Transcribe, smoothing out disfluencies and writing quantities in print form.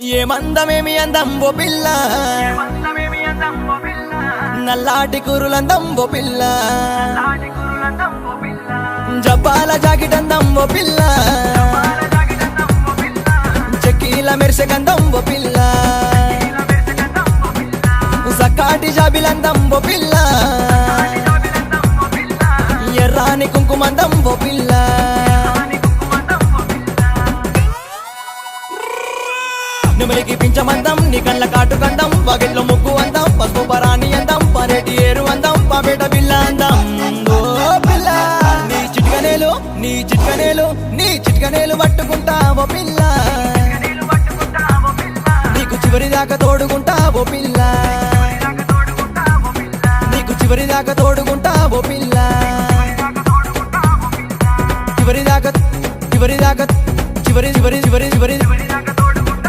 ఏమందమేమి అందం ఓ పిల్ల, నల్లాటి కురులందం ఓ పిల్ల, జబ్బాల జాకెట్ అందం ఓ పిల్ల, చెక్కీల మెరిసె గంధం ఓ పిల్ల, సక్కాటి జాబిలందం ఓ పిల్ల, ఎర్రాని కుంకుమందం ఓ పిల్ల. నెమలికి పించమందం నీ కళ్ళ కాటు గంధం, వాకిట్లో ముగ్గు అందం, పసుపు పరాణి అందం, పరేటి ఏరు అందం, పాపేట బిల్ల అందం. ఓ పిల్ల నీ చిట్కనేలు నీ చిట్కనేలు నీ చిట్కనేలు పట్టుకుంటావో పిల్ల, నీకు చివరి దాకా తోడుకుంటావో పిల్ల, నీకు చివరి దాకా తోడుకుంటావో పిల్ల, చివరి దాకా చివరి దాకా చివరి చివరి చివరి చివరి